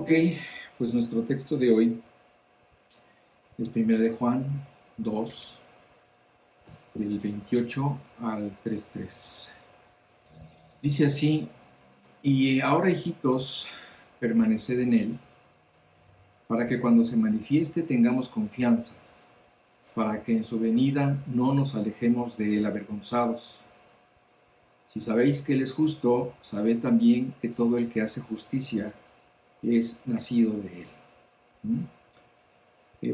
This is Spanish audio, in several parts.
Ok, pues nuestro texto de hoy es 1 de Juan 2, del 28 al 3:3. Dice así: y ahora, hijitos, permaneced en él, para que cuando se manifieste tengamos confianza, para que en su venida no nos alejemos de él avergonzados. Si sabéis que él es justo, sabed también que todo el que hace justicia es nacido de él.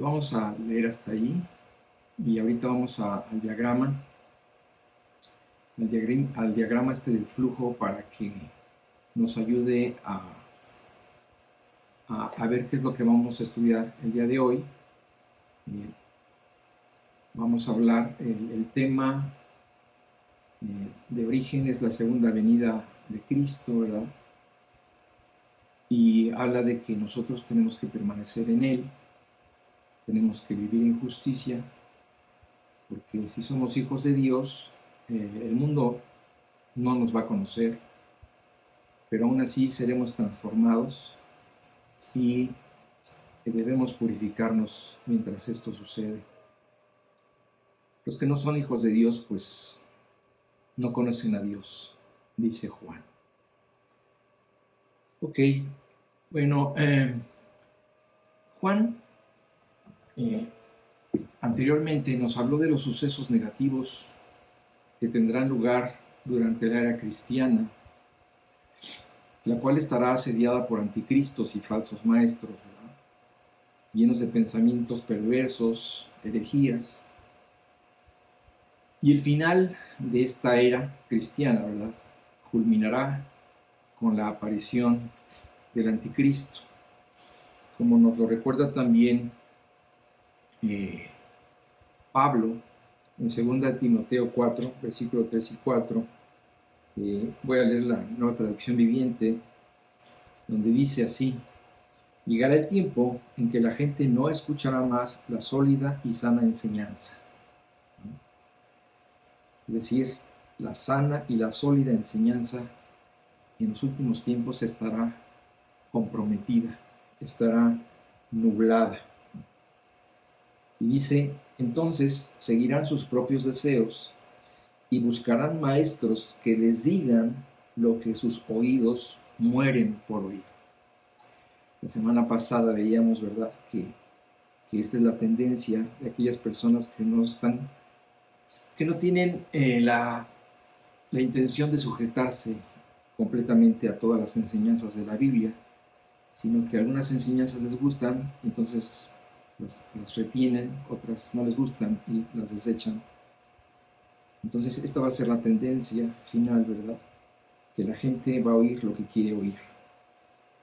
Vamos a leer hasta ahí y ahorita vamos al diagrama del flujo para que nos ayude a ver qué es lo que vamos a estudiar el día de hoy. Vamos a hablar, el tema de origen es la segunda venida de Cristo, ¿verdad? Y habla de que nosotros tenemos que permanecer en Él, tenemos que vivir en justicia, porque si somos hijos de Dios, el mundo no nos va a conocer, pero aún así seremos transformados y debemos purificarnos mientras esto sucede. Los que no son hijos de Dios, pues no conocen a Dios, dice Juan. Ok, bueno, Juan anteriormente nos habló de los sucesos negativos que tendrán lugar durante la era cristiana, la cual estará asediada por anticristos y falsos maestros, ¿verdad? Llenos de pensamientos perversos, herejías. Y el final de esta era cristiana, ¿verdad?, culminará con la aparición del anticristo, como nos lo recuerda también Pablo en 2 Timoteo 4, versículos 3 y 4. Voy a leer la Nueva Traducción Viviente, donde dice así: llegará el tiempo en que la gente no escuchará más la sólida y sana enseñanza. Es decir, la sana y la sólida enseñanza en los últimos tiempos estará comprometida, estará nublada. Y dice: entonces seguirán sus propios deseos y buscarán maestros que les digan lo que sus oídos mueren por oír. La semana pasada veíamos, ¿verdad?, que esta es la tendencia de aquellas personas que no tienen la intención de sujetarse completamente a todas las enseñanzas de la Biblia, sino que algunas enseñanzas les gustan, entonces las retienen, otras no les gustan y las desechan. Entonces esta va a ser la tendencia final, ¿verdad?, que la gente va a oír lo que quiere oír.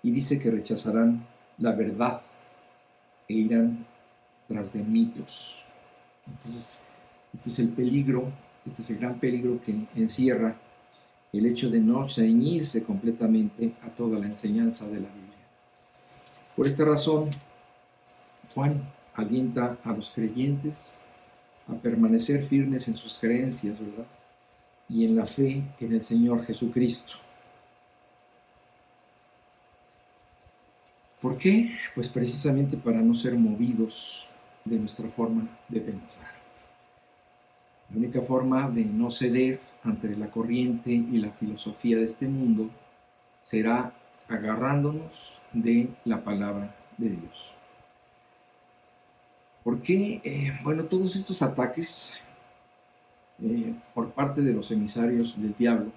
Y dice que rechazarán la verdad e irán tras de mitos. Entonces, este es el peligro, este es el gran peligro que encierra el hecho de no ceñirse completamente a toda la enseñanza de la Biblia. Por esta razón, Juan alienta a los creyentes a permanecer firmes en sus creencias, ¿verdad?, y en la fe en el Señor Jesucristo. ¿Por qué? Pues precisamente para no ser movidos de nuestra forma de pensar. La única forma de no ceder ante la corriente y la filosofía de este mundo será agarrándonos de la palabra de Dios. ¿Por qué? Bueno, todos estos ataques por parte de los emisarios del diablo,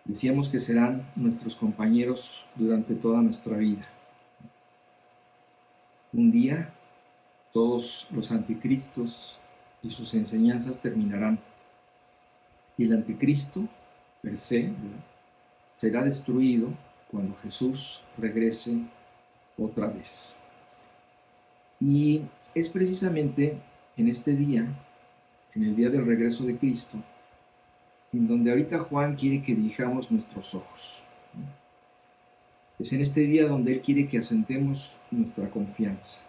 decíamos que serán nuestros compañeros durante toda nuestra vida. Un día, todos los anticristos y sus enseñanzas terminarán. Y el anticristo, per se, será destruido cuando Jesús regrese otra vez. Y es precisamente en este día, en el día del regreso de Cristo, en donde ahorita Juan quiere que dirijamos nuestros ojos. Es en este día donde Él quiere que asentemos nuestra confianza.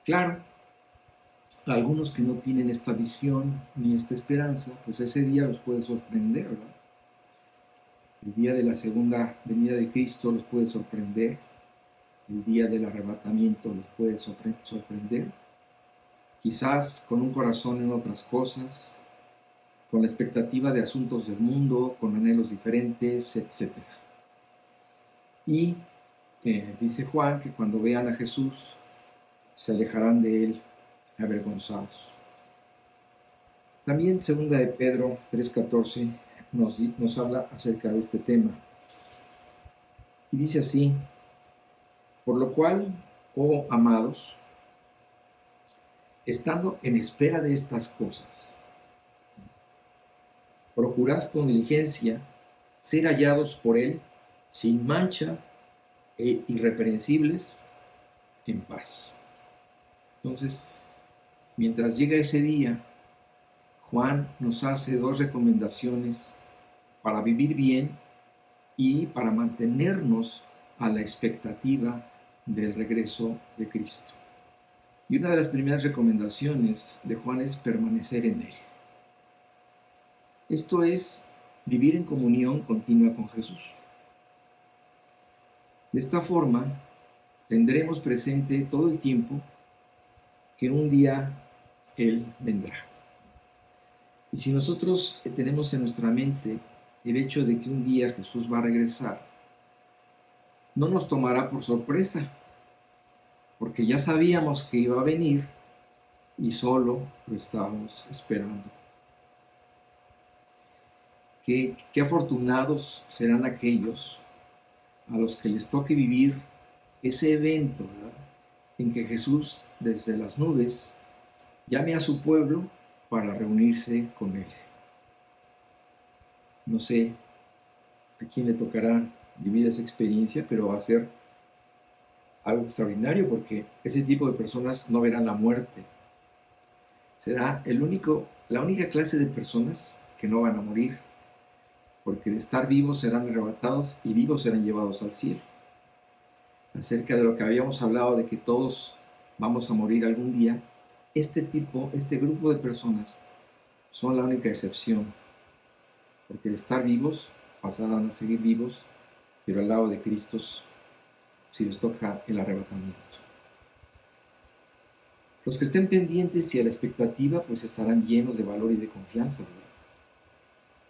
Claro, algunos que no tienen esta visión ni esta esperanza, pues ese día los puede sorprender, ¿verdad? El día de la segunda venida de Cristo los puede sorprender. El día del arrebatamiento los puede sorprender. Quizás con un corazón en otras cosas, con la expectativa de asuntos del mundo, con anhelos diferentes, etc. Y dice Juan que cuando vean a Jesús se alejarán de él avergonzados. También segunda de Pedro 3:14 nos habla acerca de este tema. Y dice así: por lo cual, oh amados, estando en espera de estas cosas, procurad con diligencia ser hallados por él sin mancha e irreprensibles en paz. Entonces, mientras llega ese día, Juan nos hace dos recomendaciones para vivir bien y para mantenernos a la expectativa del regreso de Cristo. Y una de las primeras recomendaciones de Juan es permanecer en él. Esto es vivir en comunión continua con Jesús. De esta forma, tendremos presente todo el tiempo que un día Él vendrá. Y si nosotros tenemos en nuestra mente el hecho de que un día Jesús va a regresar, no nos tomará por sorpresa, porque ya sabíamos que iba a venir y solo lo estábamos esperando. Qué afortunados serán aquellos a los que les toque vivir ese evento, ¿verdad?, en que Jesús desde las nubes llame a su pueblo para reunirse con él. No sé a quién le tocará vivir esa experiencia, pero va a ser algo extraordinario porque ese tipo de personas no verán la muerte. Será la única clase de personas que no van a morir, porque de estar vivos serán arrebatados y vivos serán llevados al cielo. Acerca de lo que habíamos hablado de que todos vamos a morir algún día, este grupo de personas son la única excepción, porque de estar vivos pasarán a seguir vivos, pero al lado de Cristo si les toca el arrebatamiento. Los que estén pendientes y a la expectativa pues estarán llenos de valor y de confianza, ¿verdad?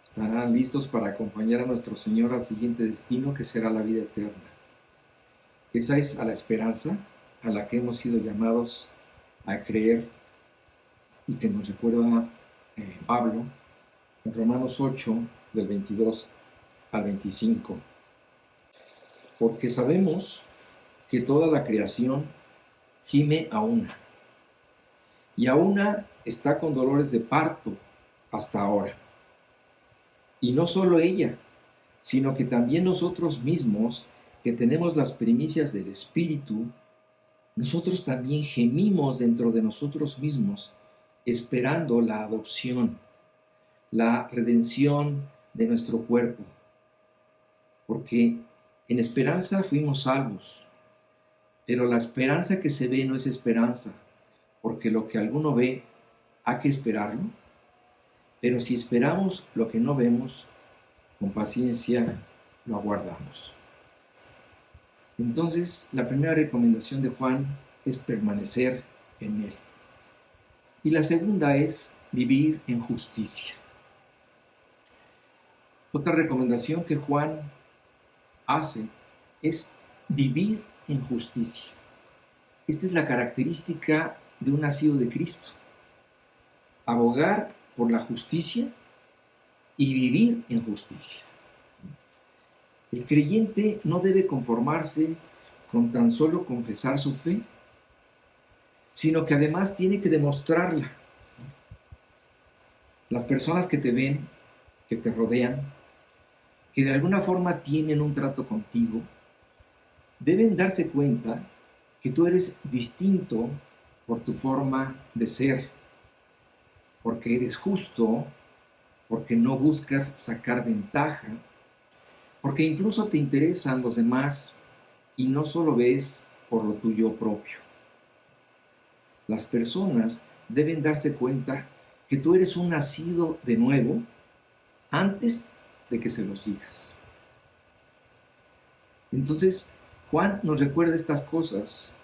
Estarán listos para acompañar a nuestro Señor al siguiente destino, que será la vida eterna. Esa es a la esperanza a la que hemos sido llamados a creer y que nos recuerda Pablo en Romanos 8, del 22 al 25. Porque sabemos que toda la creación gime a una, y a una está con dolores de parto hasta ahora. Y no solo ella, sino que también nosotros mismos, que tenemos las primicias del Espíritu, nosotros también gemimos dentro de nosotros mismos, esperando la adopción, la redención de nuestro cuerpo. Porque en esperanza fuimos salvos, pero la esperanza que se ve no es esperanza, porque lo que alguno ve, hay que esperarlo. Pero si esperamos lo que no vemos, con paciencia lo aguardamos. Entonces, la primera recomendación de Juan es permanecer en él. Y la segunda es vivir en justicia. Otra recomendación que Juan hace es vivir en justicia. Esta es la característica de un nacido de Cristo. Abogar por la justicia y vivir en justicia. El creyente no debe conformarse con tan solo confesar su fe, sino que además tiene que demostrarla. Las personas que te ven, que te rodean, que de alguna forma tienen un trato contigo, deben darse cuenta que tú eres distinto por tu forma de ser, porque eres justo, porque no buscas sacar ventaja, porque incluso te interesan los demás y no solo ves por lo tuyo propio. Las personas deben darse cuenta que tú eres un nacido de nuevo antes de que se los digas. Entonces, Juan nos recuerda estas cosas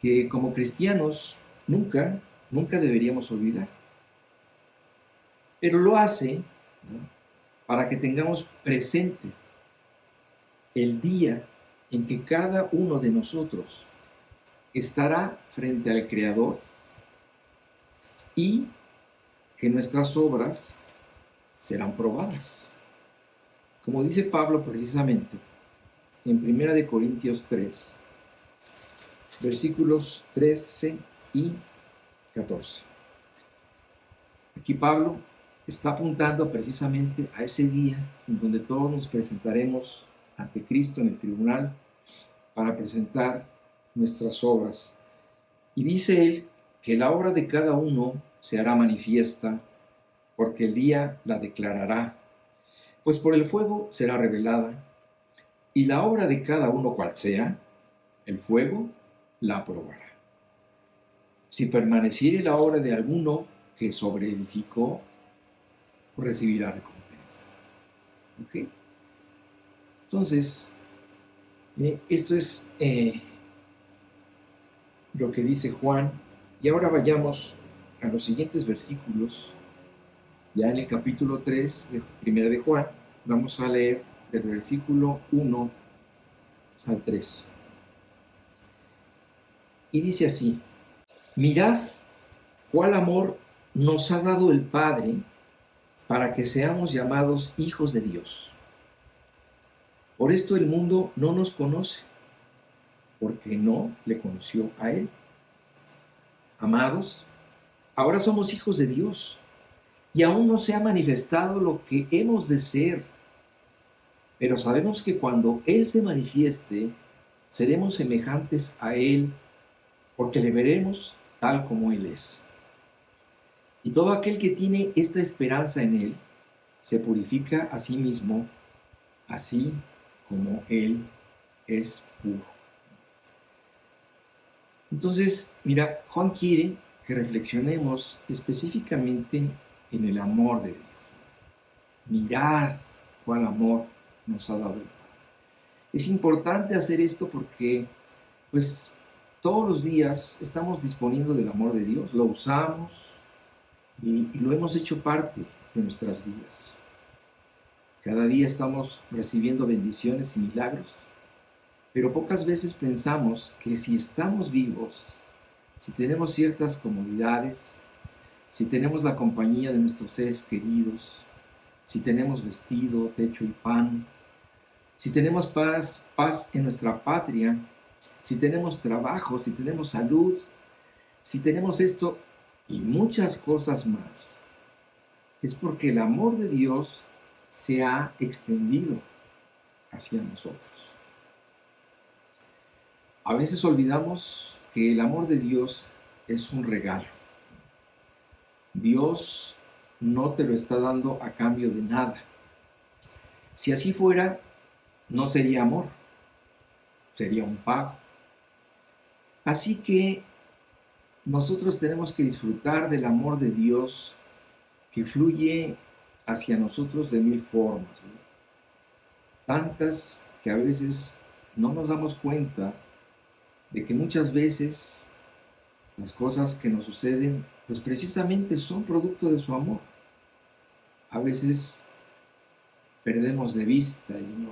que como cristianos nunca deberíamos olvidar. Pero lo hace, ¿no?, para que tengamos presente el día en que cada uno de nosotros estará frente al Creador y que nuestras obras serán probadas. Como dice Pablo precisamente en 1 Corintios 3, versículos 13 y 14. Aquí Pablo está apuntando precisamente a ese día en donde todos nos presentaremos ante Cristo en el tribunal para presentar nuestras obras. Y dice él que la obra de cada uno se hará manifiesta, porque el día la declarará, pues por el fuego será revelada, y la obra de cada uno cual sea, el fuego la aprobará. Si permaneciere la obra de alguno que sobreedificó, recibirá recompensa. ¿Ok? Entonces, esto es lo que dice Juan. Y ahora vayamos a los siguientes versículos. Ya en el capítulo 3 de Primera de Juan, vamos a leer del versículo 1 al 3. Y dice así: mirad cuál amor nos ha dado el Padre para que seamos llamados hijos de Dios. Por esto el mundo no nos conoce, porque no le conoció a Él. Amados, ahora somos hijos de Dios, y aún no se ha manifestado lo que hemos de ser, pero sabemos que cuando Él se manifieste, seremos semejantes a Él, porque le veremos tal como Él es. Y todo aquel que tiene esta esperanza en Él, se purifica a sí mismo, así como Él es puro. Entonces, mira, Juan quiere que reflexionemos específicamente en el amor de Dios. Mirad cuál amor nos ha dado el Padre. Es importante hacer esto porque, pues, todos los días estamos disponiendo del amor de Dios, lo usamos y lo hemos hecho parte de nuestras vidas. Cada día estamos recibiendo bendiciones y milagros, pero pocas veces pensamos que si estamos vivos, si tenemos ciertas comodidades, si tenemos la compañía de nuestros seres queridos, si tenemos vestido, techo y pan, si tenemos paz en nuestra patria, si tenemos trabajo, si tenemos salud, si tenemos esto y muchas cosas más, es porque el amor de Dios se ha extendido hacia nosotros. A veces olvidamos que el amor de Dios es un regalo. Dios no te lo está dando a cambio de nada. Si así fuera, no sería amor, sería un pago. Así que nosotros tenemos que disfrutar del amor de Dios que fluye hacia nosotros de mil formas, ¿no? Tantas que a veces no nos damos cuenta de que muchas veces las cosas que nos suceden, pues precisamente son producto de su amor. A veces perdemos de vista y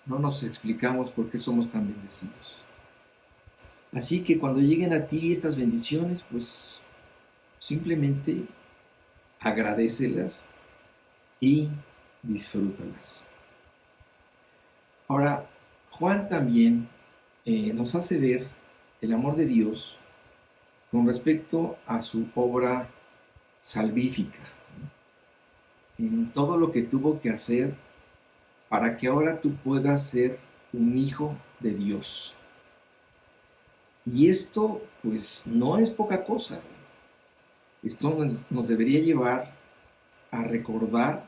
no nos explicamos por qué somos tan bendecidos. Así que cuando lleguen a ti estas bendiciones, pues simplemente agradécelas y disfrútalas. Ahora, Juan también nos hace ver el amor de Dios con respecto a su obra salvífica, ¿no?, en todo lo que tuvo que hacer para que ahora tú puedas ser un hijo de Dios. Y esto, pues, no es poca cosa, ¿no? Esto nos debería llevar a recordar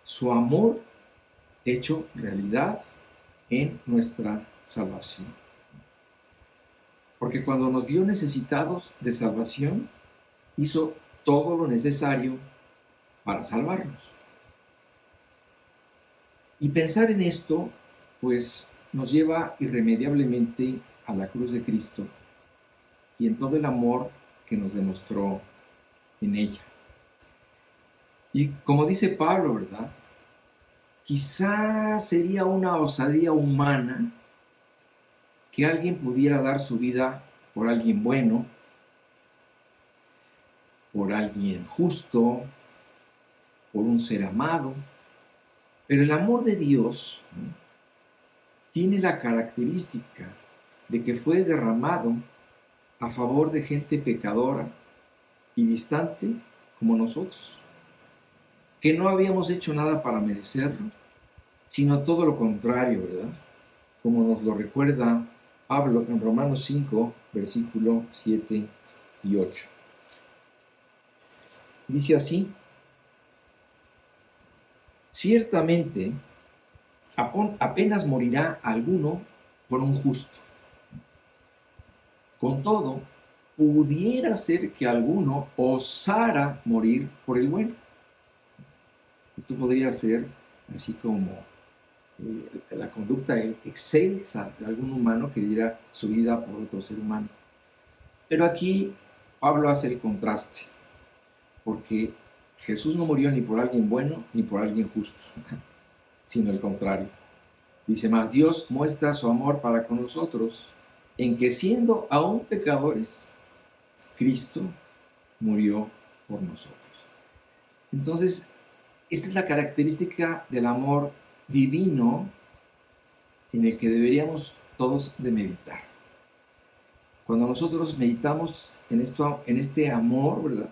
su amor hecho realidad en nuestra salvación. Porque cuando nos vio necesitados de salvación, hizo todo lo necesario para salvarnos. Y pensar en esto pues nos lleva irremediablemente a la cruz de Cristo y en todo el amor que nos demostró en ella. Y como dice Pablo, ¿verdad? Quizá sería una osadía humana que alguien pudiera dar su vida por alguien bueno, por alguien justo, por un ser amado. Pero el amor de Dios, ¿no?, tiene la característica de que fue derramado a favor de gente pecadora y distante como nosotros, que no habíamos hecho nada para merecerlo, sino todo lo contrario, ¿verdad? Como nos lo recuerda Pablo en Romanos 5, versículo 7 y 8. Dice así: ciertamente apenas morirá alguno por un justo. Con todo, pudiera ser que alguno osara morir por el bueno. Esto podría ser así como la conducta excelsa de algún humano que diera su vida por otro ser humano. Pero aquí Pablo hace el contraste, porque Jesús no murió ni por alguien bueno ni por alguien justo, sino el contrario. Dice: mas Dios muestra su amor para con nosotros, en que siendo aún pecadores, Cristo murió por nosotros. Entonces, esta es la característica del amor divino en el que deberíamos todos de meditar. Cuando nosotros meditamos en este amor, ¿verdad?,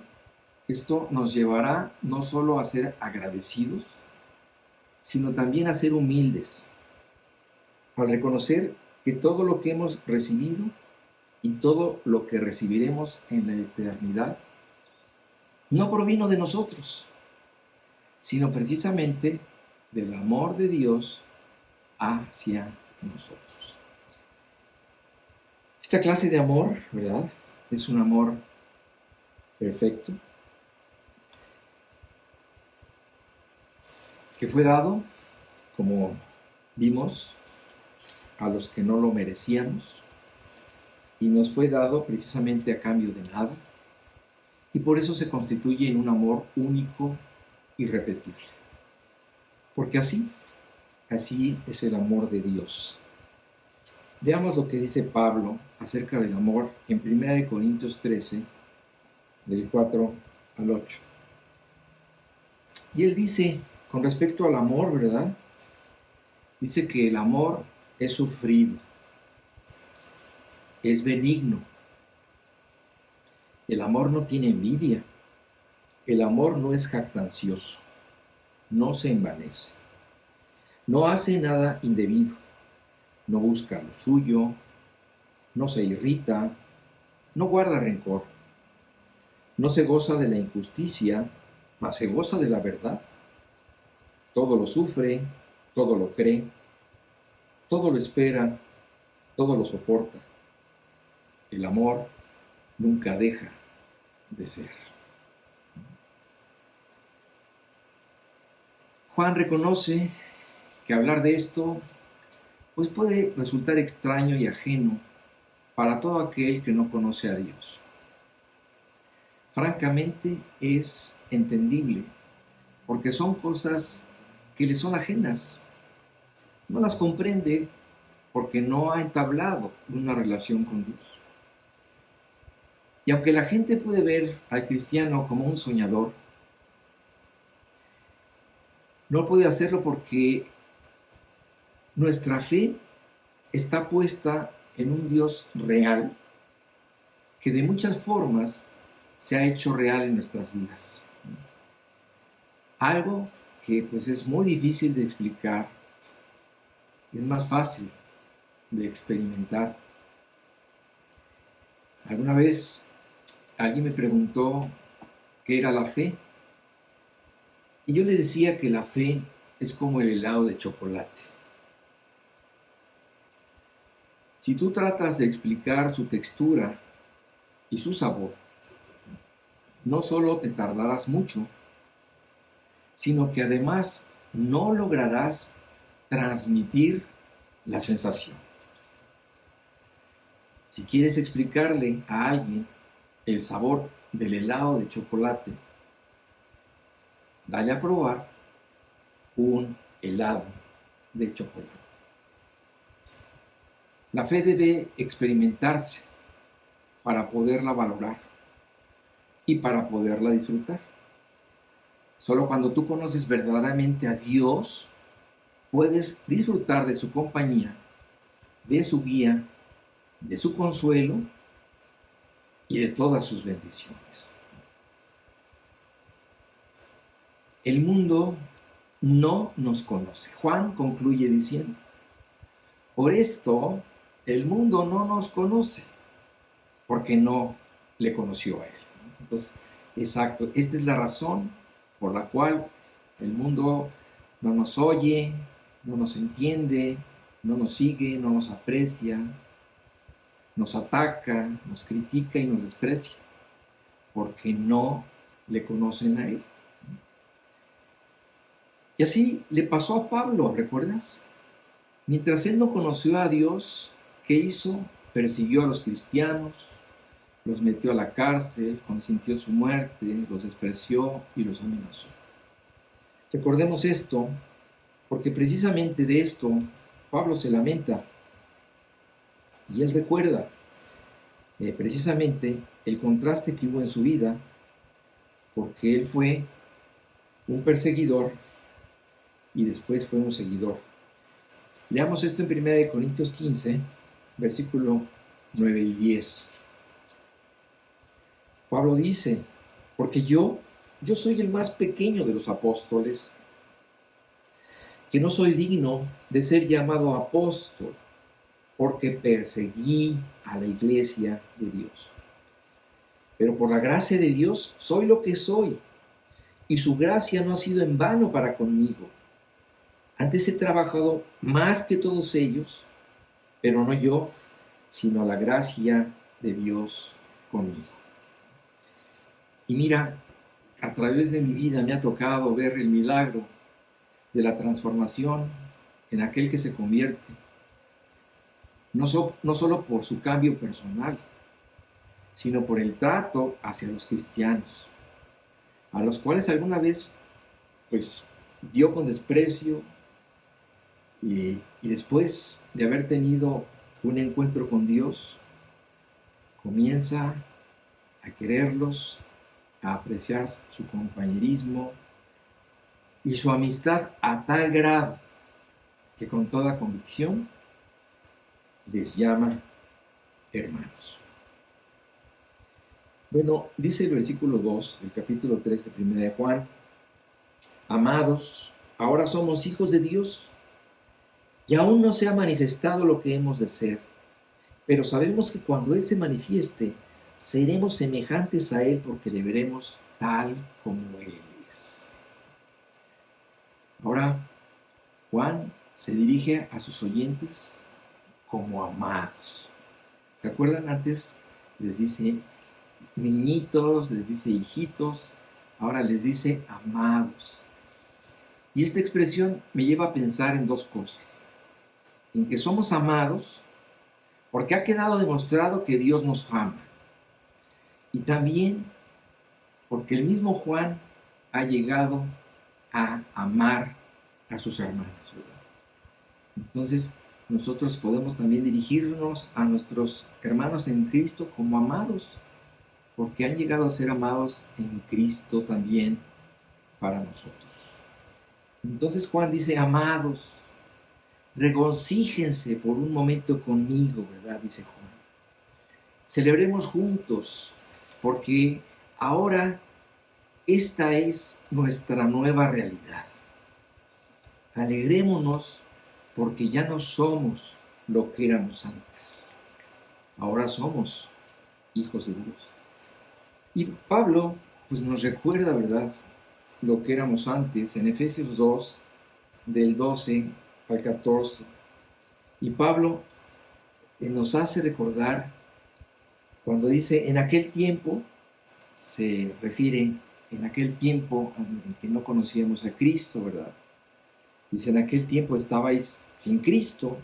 esto nos llevará no solo a ser agradecidos, sino también a ser humildes, a reconocer que todo lo que hemos recibido y todo lo que recibiremos en la eternidad no provino de nosotros, sino precisamente del amor de Dios hacia nosotros. Esta clase de amor, ¿verdad?, es un amor perfecto, que fue dado, como vimos, a los que no lo merecíamos, y nos fue dado precisamente a cambio de nada, y por eso se constituye en un amor único, irrepetible. Porque así es el amor de Dios. Veamos lo que dice Pablo acerca del amor en 1 Corintios 13, del 4 al 8. Y él dice, con respecto al amor, ¿verdad?, dice que el amor es sufrido, es benigno. El amor no tiene envidia. El amor no es jactancioso, no se envanece, no hace nada indebido, no busca lo suyo, no se irrita, no guarda rencor, no se goza de la injusticia, mas se goza de la verdad. Todo lo sufre, todo lo cree, todo lo espera, todo lo soporta. El amor nunca deja de ser. Juan reconoce que hablar de esto pues puede resultar extraño y ajeno para todo aquel que no conoce a Dios. Francamente es entendible, porque son cosas que le son ajenas. No las comprende porque no ha entablado una relación con Dios. Y aunque la gente puede ver al cristiano como un soñador, no puede hacerlo porque nuestra fe está puesta en un Dios real que de muchas formas se ha hecho real en nuestras vidas. Algo que pues es muy difícil de explicar, es más fácil de experimentar. Alguna vez alguien me preguntó qué era la fe, y yo le decía que la fe es como el helado de chocolate. Si tú tratas de explicar su textura y su sabor, no solo te tardarás mucho, sino que además no lograrás transmitir la sensación. Si quieres explicarle a alguien el sabor del helado de chocolate, dale a probar un helado de chocolate. La fe debe experimentarse para poderla valorar y para poderla disfrutar. Solo cuando tú conoces verdaderamente a Dios, puedes disfrutar de su compañía, de su guía, de su consuelo y de todas sus bendiciones. El mundo no nos conoce. Juan concluye diciendo, por esto el mundo no nos conoce, porque no le conoció a él. Entonces, exacto, esta es la razón por la cual el mundo no nos oye, no nos entiende, no nos sigue, no nos aprecia, nos ataca, nos critica y nos desprecia, porque no le conocen a él. Y así le pasó a Pablo, ¿recuerdas? Mientras él no conoció a Dios, ¿qué hizo? Persiguió a los cristianos, los metió a la cárcel, consintió su muerte, los despreció y los amenazó. Recordemos esto, porque precisamente de esto Pablo se lamenta y él recuerda precisamente el contraste que hubo en su vida, porque él fue un perseguidor y después fue un seguidor. Leamos esto en 1 Corintios 15, versículo 9 y 10. Pablo dice, porque yo soy el más pequeño de los apóstoles, que no soy digno de ser llamado apóstol, porque perseguí a la iglesia de Dios. Pero por la gracia de Dios soy lo que soy, y su gracia no ha sido en vano para conmigo. Antes he trabajado más que todos ellos, pero no yo, sino la gracia de Dios conmigo. Y mira, a través de mi vida me ha tocado ver el milagro de la transformación en aquel que se convierte, no solo por su cambio personal, sino por el trato hacia los cristianos, a los cuales alguna vez pues vio con desprecio y después de haber tenido un encuentro con Dios, comienza a quererlos, a apreciar su compañerismo y su amistad a tal grado que con toda convicción les llama hermanos. Bueno, dice el versículo 2 del capítulo 3 de 1 de Juan, amados, ahora somos hijos de Dios y aún no se ha manifestado lo que hemos de ser, pero sabemos que cuando Él se manifieste, seremos semejantes a Él porque le veremos tal como Él es. Ahora, Juan se dirige a sus oyentes como amados. ¿Se acuerdan? Antes les dice niñitos, les dice hijitos, ahora les dice amados. Y esta expresión me lleva a pensar en dos cosas. En que somos amados porque ha quedado demostrado que Dios nos ama. Y también porque el mismo Juan ha llegado a amar a sus hermanos, ¿verdad? Entonces, nosotros podemos también dirigirnos a nuestros hermanos en Cristo como amados, porque han llegado a ser amados en Cristo también para nosotros. Entonces Juan dice, amados, regocíjense por un momento conmigo, ¿verdad? Dice Juan. Celebremos juntos, porque ahora esta es nuestra nueva realidad. Alegrémonos porque ya no somos lo que éramos antes. Ahora somos hijos de Dios. Y Pablo pues nos recuerda, ¿verdad?, lo que éramos antes en Efesios 2, del 12 al 14. Y Pablo nos hace recordar cuando dice, en aquel tiempo, se refiere en aquel tiempo en que no conocíamos a Cristo, ¿verdad? Dice, en aquel tiempo estabais sin Cristo,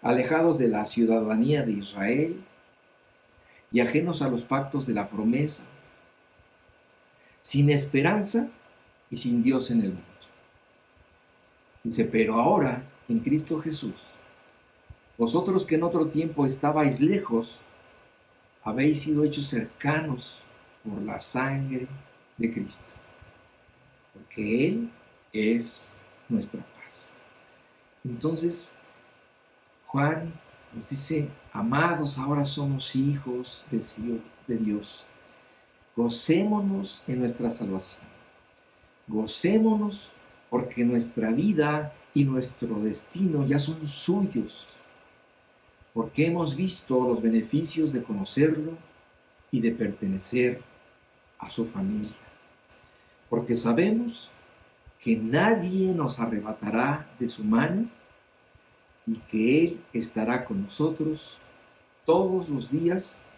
alejados de la ciudadanía de Israel y ajenos a los pactos de la promesa, sin esperanza y sin Dios en el mundo. Dice, pero ahora, en Cristo Jesús, vosotros que en otro tiempo estabais lejos, habéis sido hechos cercanos por la sangre de Cristo, porque Él es nuestra paz. Entonces, Juan nos dice, amados, ahora somos hijos de Dios. Gocémonos en nuestra salvación. Gocémonos porque nuestra vida y nuestro destino ya son suyos, porque hemos visto los beneficios de conocerlo y de pertenecer a su familia, porque sabemos que nadie nos arrebatará de su mano y que Él estará con nosotros todos los días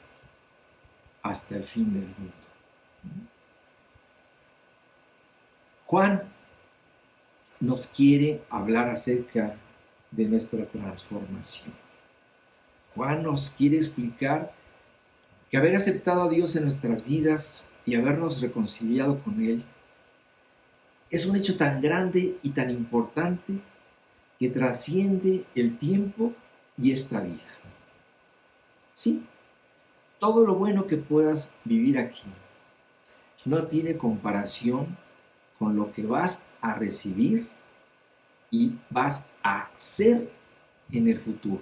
hasta el fin del mundo. Juan nos quiere hablar acerca de nuestra transformación. Juan nos quiere explicar que haber aceptado a Dios en nuestras vidas y habernos reconciliado con Él es un hecho tan grande y tan importante que trasciende el tiempo y esta vida. Sí, todo lo bueno que puedas vivir aquí no tiene comparación con lo que vas a recibir y vas a hacer en el futuro.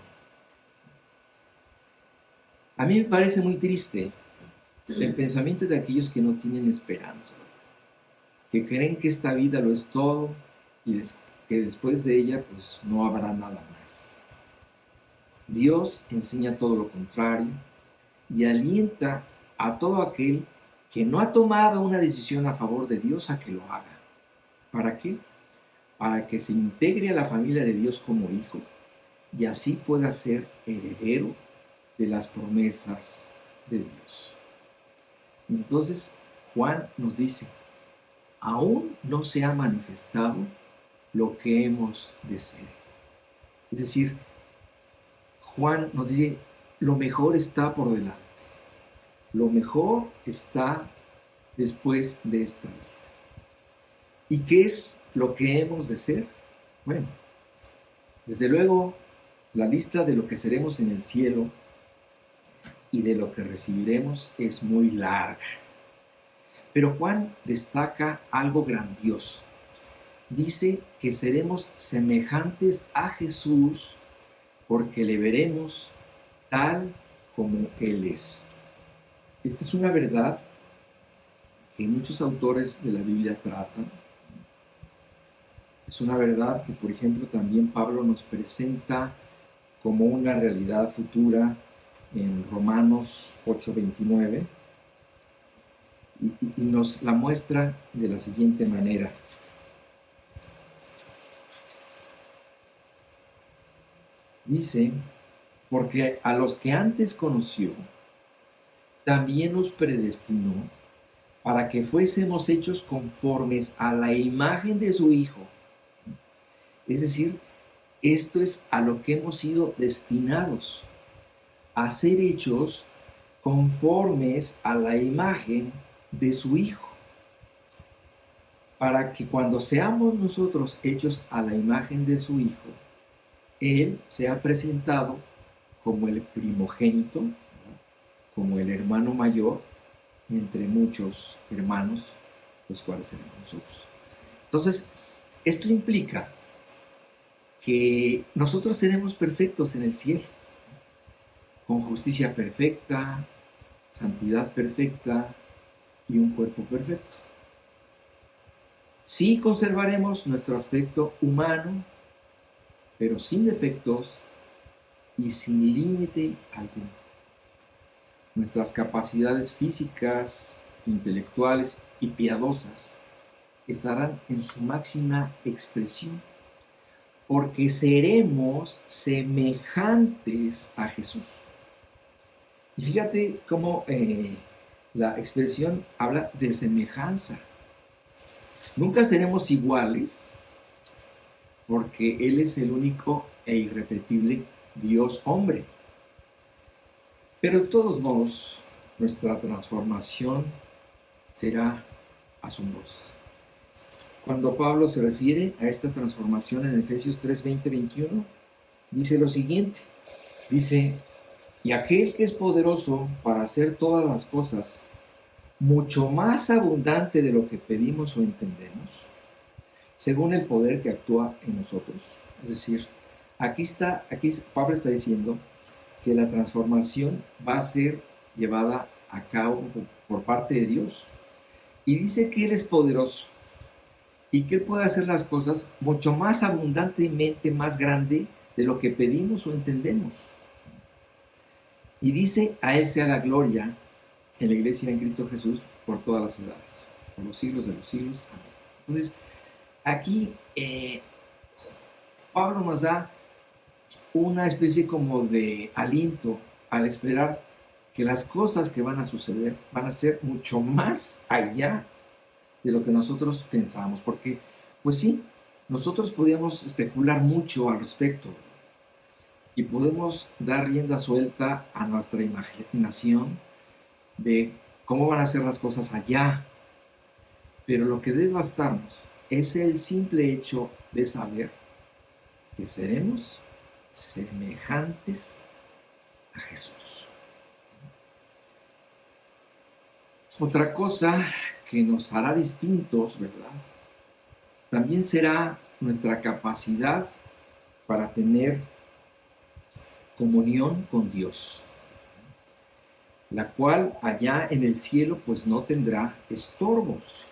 A mí me parece muy triste el pensamiento de aquellos que no tienen esperanza, que creen que esta vida lo es todo y que después de ella pues no habrá nada más. Dios enseña todo lo contrario y alienta a todo aquel que no ha tomado una decisión a favor de Dios a que lo haga. ¿Para qué? Para que se integre a la familia de Dios como hijo y así pueda ser heredero de las promesas de Dios. Entonces, Juan nos dice, aún no se ha manifestado lo que hemos de ser. Es decir, Juan nos dice, lo mejor está por delante. Lo mejor está después de esta vida. ¿Y qué es lo que hemos de ser? Bueno, desde luego, la lista de lo que seremos en el cielo y de lo que recibiremos es muy larga. Pero Juan destaca algo grandioso. Dice que seremos semejantes a Jesús porque le veremos tal como Él es. Esta es una verdad que muchos autores de la Biblia tratan. Es una verdad que, por ejemplo, también Pablo nos presenta como una realidad futura en Romanos 8:29 y nos la muestra de la siguiente manera. Dice, porque a los que antes conoció, también nos predestinó para que fuésemos hechos conformes a la imagen de su Hijo. Es decir, esto es a lo que hemos sido destinados, a ser hechos conformes a la imagen de su Hijo, para que cuando seamos nosotros hechos a la imagen de su Hijo, Él sea presentado como el primogénito, como el hermano mayor entre muchos hermanos, los cuales seremos nosotros. Entonces, esto implica que nosotros seremos perfectos en el cielo, con justicia perfecta, santidad perfecta y un cuerpo perfecto. Sí conservaremos nuestro aspecto humano, pero sin defectos y sin límite alguno. Nuestras capacidades físicas, intelectuales y piadosas estarán en su máxima expresión, porque seremos semejantes a Jesús. Y fíjate cómo la expresión habla de semejanza. Nunca seremos iguales, porque Él es el único e irrepetible Dios hombre. Pero de todos modos, nuestra transformación será asombrosa. Cuando Pablo se refiere a esta transformación en Efesios 3, 20, 21, dice lo siguiente. Dice, y aquel que es poderoso para hacer todas las cosas, mucho más abundante de lo que pedimos o entendemos, según el poder que actúa en nosotros. Es decir, aquí Pablo está diciendo que la transformación va a ser llevada a cabo por parte de Dios. Y dice que Él es poderoso y que Él puede hacer las cosas mucho más abundantemente más grande de lo que pedimos o entendemos. Y dice, a Él sea la gloria en la iglesia en Cristo Jesús por todas las edades, por los siglos de los siglos. Amén. Entonces, aquí Pablo nos da una especie como de aliento al esperar que las cosas que van a suceder van a ser mucho más allá de lo que nosotros pensamos, porque pues sí, nosotros podíamos especular mucho al respecto y podemos dar rienda suelta a nuestra imaginación de cómo van a ser las cosas allá, pero lo que debe bastarnos es el simple hecho de saber que seremos semejantes a Jesús. Otra cosa que nos hará distintos, ¿verdad? También será nuestra capacidad para tener comunión con Dios, la cual allá en el cielo pues no tendrá estorbos.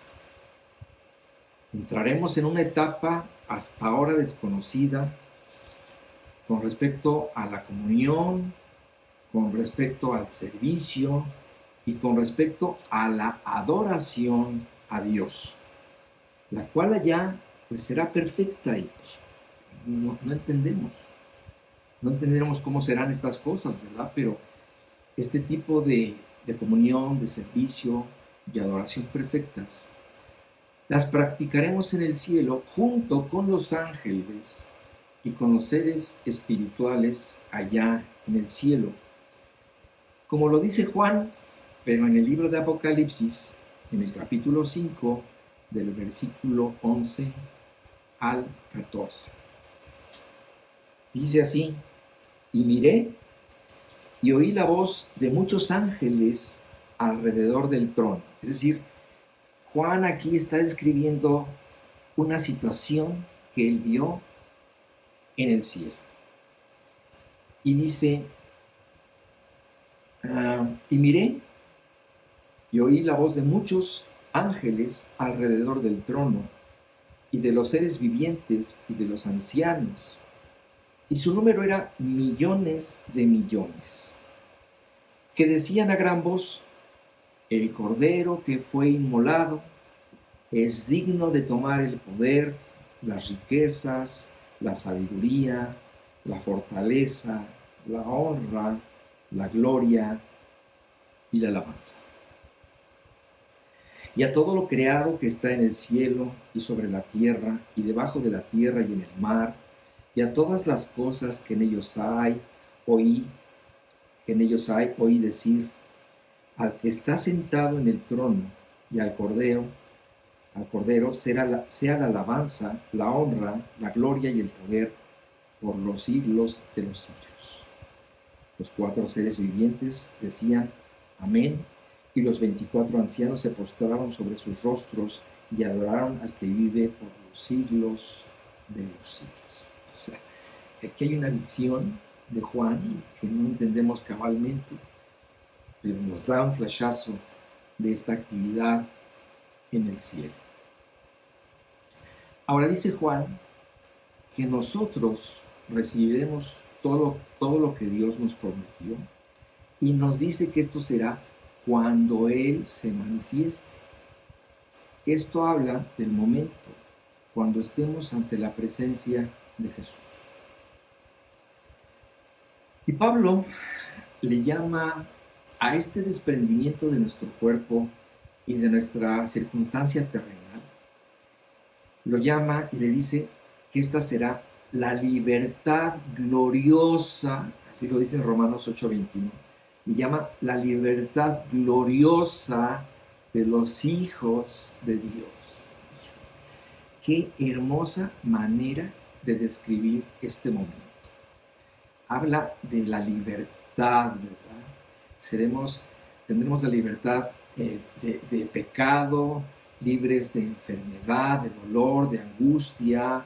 Entraremos en una etapa hasta ahora desconocida con respecto a la comunión, con respecto al servicio y con respecto a la adoración a Dios, la cual allá pues será perfecta y pues, no entenderemos cómo serán estas cosas, ¿verdad? Pero este tipo de comunión, de servicio y adoración perfectas las practicaremos en el cielo junto con los ángeles y con los seres espirituales allá en el cielo. Como lo dice Juan, pero en el libro de Apocalipsis, en el capítulo 5, del versículo 11 al 14. Dice así, y miré y oí la voz de muchos ángeles alrededor del trono. Es decir, Juan aquí está describiendo una situación que él vio en el cielo. Y dice, y miré y oí la voz de muchos ángeles alrededor del trono y de los seres vivientes y de los ancianos. Y su número era millones de millones, que decían a gran voz, el Cordero que fue inmolado es digno de tomar el poder, las riquezas, la sabiduría, la fortaleza, la honra, la gloria y la alabanza. Y a todo lo creado que está en el cielo y sobre la tierra y debajo de la tierra y en el mar, y a todas las cosas que en ellos hay, oí decir, al que está sentado en el trono y al Cordero sea la alabanza, la honra, la gloria y el poder por los siglos de los siglos. Los 4 seres vivientes decían, amén, y los 24 ancianos se postraron sobre sus rostros y adoraron al que vive por los siglos de los siglos. O sea, aquí hay una visión de Juan que no entendemos cabalmente, pero nos da un flashazo de esta actividad en el cielo. Ahora dice Juan que nosotros recibiremos todo lo que Dios nos prometió y nos dice que esto será cuando Él se manifieste. Esto habla del momento cuando estemos ante la presencia de Jesús. Y Pablo le llama a este desprendimiento de nuestro cuerpo y de nuestra circunstancia terrenal, lo llama y le dice que esta será la libertad gloriosa, así lo dice en Romanos 8:21, y llama la libertad gloriosa de los hijos de Dios. Qué hermosa manera de describir este momento. Habla de la libertad, ¿verdad? Tendremos la libertad de pecado, libres de enfermedad, de dolor, de angustia,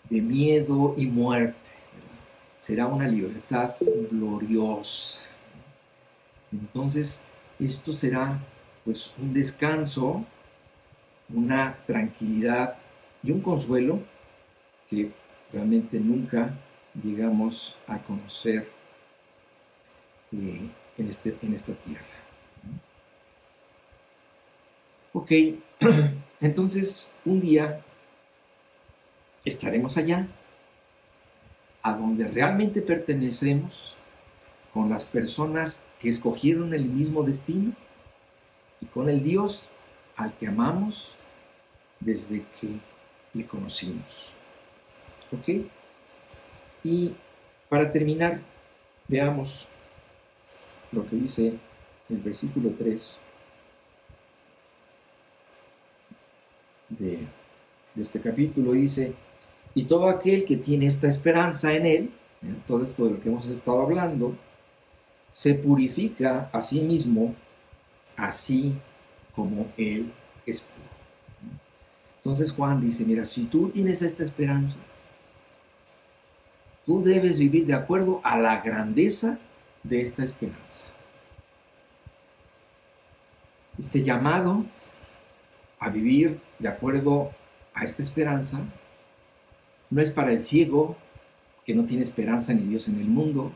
de miedo y muerte, ¿verdad? Será una libertad gloriosa. Entonces, esto será pues un descanso, una tranquilidad y un consuelo que realmente nunca llegamos a conocer en esta tierra. Ok, entonces un día estaremos allá, a donde realmente pertenecemos, con las personas que escogieron el mismo destino y con el Dios al que amamos desde que le conocimos. ¿Ok? Y para terminar, veamos lo que dice el versículo 3 de este capítulo. Dice, y todo aquel que tiene esta esperanza en él, todo esto de lo que hemos estado hablando, se purifica a sí mismo, así como él es puro. Entonces Juan dice, mira, si tú tienes esta esperanza, tú debes vivir de acuerdo a la grandeza de esta esperanza. Este llamado a vivir de acuerdo a esta esperanza no es para el ciego que no tiene esperanza ni Dios en el mundo,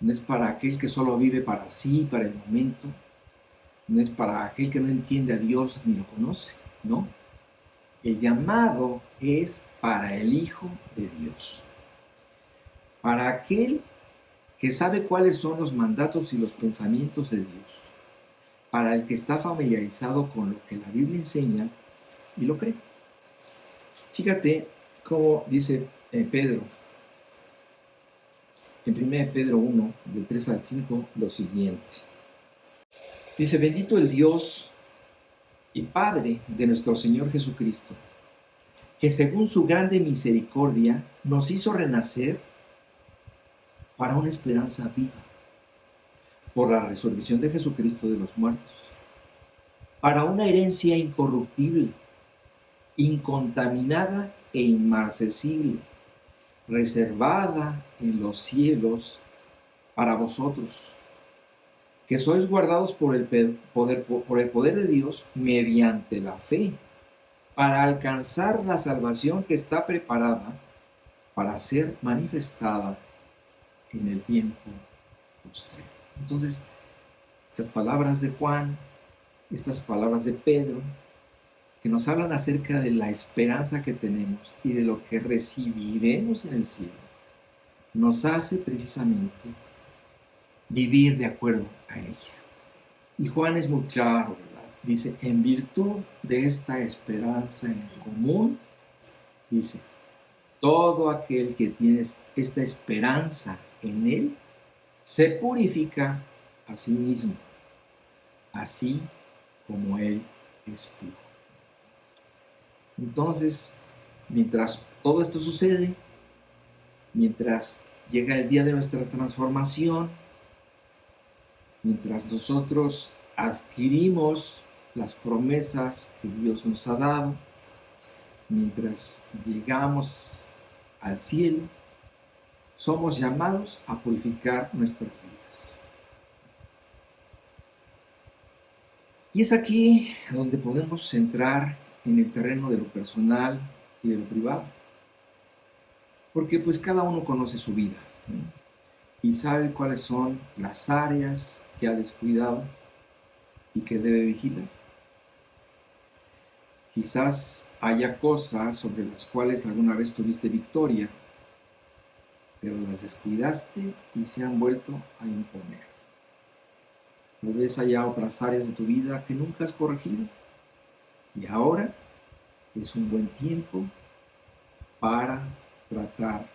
no es para aquel que solo vive para sí, para el momento, no es para aquel que no entiende a Dios ni lo conoce, no. El llamado es para el Hijo de Dios, para aquel que sabe cuáles son los mandatos y los pensamientos de Dios, para el que está familiarizado con lo que la Biblia enseña y lo cree. Fíjate cómo dice Pedro, en 1 Pedro 1, del 3 al 5, lo siguiente. Dice, bendito el Dios y Padre de nuestro Señor Jesucristo, que según su grande misericordia nos hizo renacer para una esperanza viva, por la resurrección de Jesucristo de los muertos, para una herencia incorruptible, incontaminada e inmarcesible, reservada en los cielos para vosotros, que sois guardados por el poder de Dios mediante la fe, para alcanzar la salvación que está preparada para ser manifestada en el tiempo postrero. Entonces, estas palabras de Juan, estas palabras de Pedro, que nos hablan acerca de la esperanza que tenemos y de lo que recibiremos en el cielo, nos hace precisamente vivir de acuerdo a ella. Y Juan es muy claro, ¿verdad? Dice, en virtud de esta esperanza en común, dice, todo aquel que tiene esta esperanza en él, se purifica a sí mismo, así como él es puro. Entonces, mientras todo esto sucede, mientras llega el día de nuestra transformación, mientras nosotros adquirimos las promesas que Dios nos ha dado, mientras llegamos al cielo, somos llamados a purificar nuestras vidas. Y es aquí donde podemos entrar en el terreno de lo personal y de lo privado. Porque pues cada uno conoce su vida, ¿no? Y sabe cuáles son las áreas que ha descuidado y que debe vigilar. Quizás haya cosas sobre las cuales alguna vez tuviste victoria, pero las descuidaste y se han vuelto a imponer. Tal vez haya otras áreas de tu vida que nunca has corregido y ahora es un buen tiempo para tratar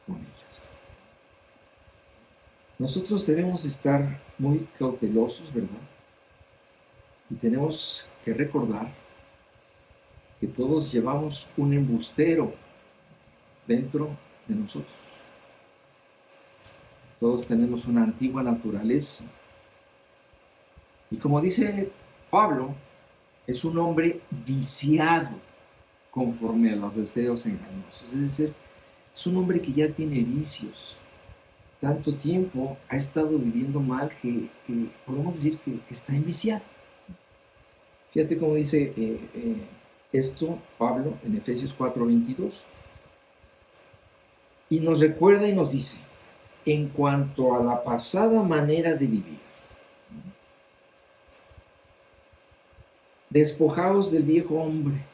con ellas. Nosotros debemos estar muy cautelosos, ¿verdad? Y tenemos que recordar que todos llevamos un embustero dentro de nosotros. Todos tenemos una antigua naturaleza. Y como dice Pablo, es un hombre viciado conforme a los deseos engañosos. Es decir, es un hombre que ya tiene vicios. Tanto tiempo ha estado viviendo mal que podemos decir que está enviciado. Fíjate cómo dice esto Pablo en Efesios 4:22. Y nos recuerda y nos dice, en cuanto a la pasada manera de vivir, despojaos del viejo hombre.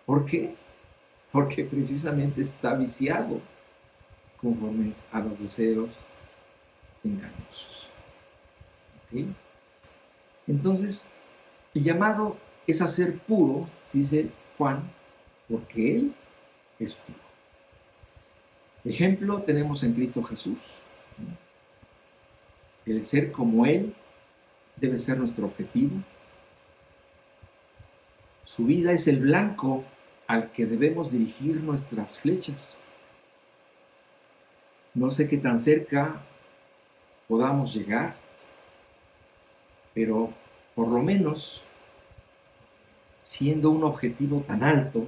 ¿Por qué? Porque precisamente está viciado conforme a los deseos engañosos. ¿Okay? Entonces, el llamado es a ser puro, dice Juan, porque Él es puro. Ejemplo tenemos en Cristo Jesús. El ser como Él debe ser nuestro objetivo. Su vida es el blanco al que debemos dirigir nuestras flechas. No sé qué tan cerca podamos llegar, pero por lo menos, siendo un objetivo tan alto,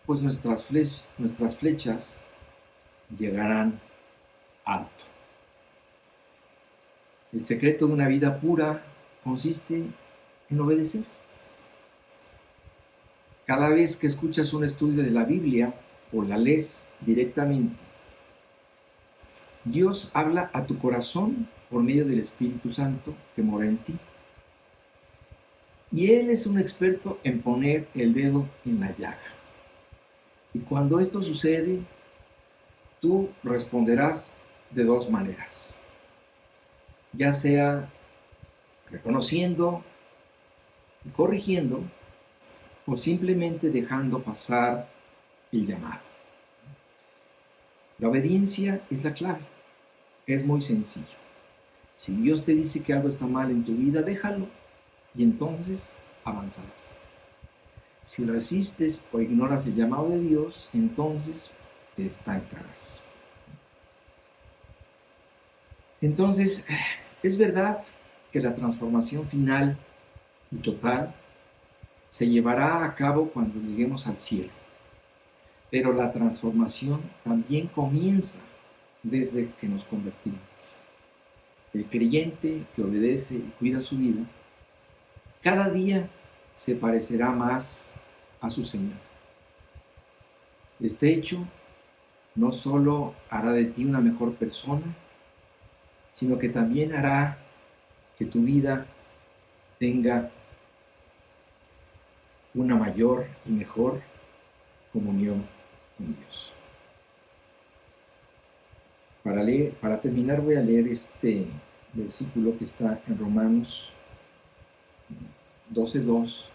pues nuestras flechas llegarán alto. El secreto de una vida pura consiste en obedecer. Cada vez que escuchas un estudio de la Biblia o la lees directamente, Dios habla a tu corazón por medio del Espíritu Santo que mora en ti. Y Él es un experto en poner el dedo en la llaga. Y cuando esto sucede, tú responderás de dos maneras. Ya sea reconociendo y corrigiendo, o simplemente dejando pasar el llamado. La obediencia es la clave. Es muy sencillo. Si Dios te dice que algo está mal en tu vida, déjalo y entonces avanzarás. Si resistes o ignoras el llamado de Dios, entonces te estancarás. Entonces, es verdad que la transformación final y total se llevará a cabo cuando lleguemos al cielo. Pero la transformación también comienza desde que nos convertimos. El creyente que obedece y cuida su vida, cada día se parecerá más a su Señor. Este hecho no solo hará de ti una mejor persona, sino que también hará que tu vida tenga una mayor y mejor comunión con Dios. Para terminar voy a leer este versículo que está en Romanos 12:2,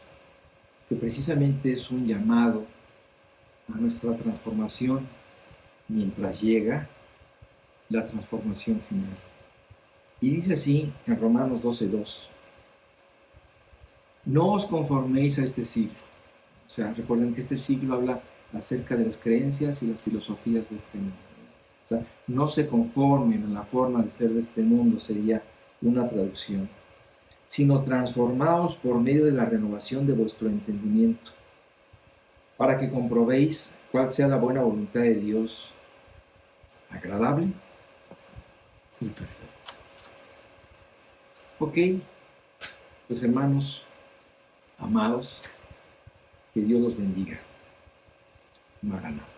que precisamente es un llamado a nuestra transformación mientras llega la transformación final. Y dice así en Romanos 12:2, no os conforméis a este siglo. O sea, recuerden que este siglo habla acerca de las creencias y las filosofías de este mundo. O sea, no se conformen a la forma de ser de este mundo, sería una traducción, sino transformaos por medio de la renovación de vuestro entendimiento, para que comprobéis cuál sea la buena voluntad de Dios, agradable y perfecta. Ok, pues hermanos, amados, que Dios los bendiga. Maranatha.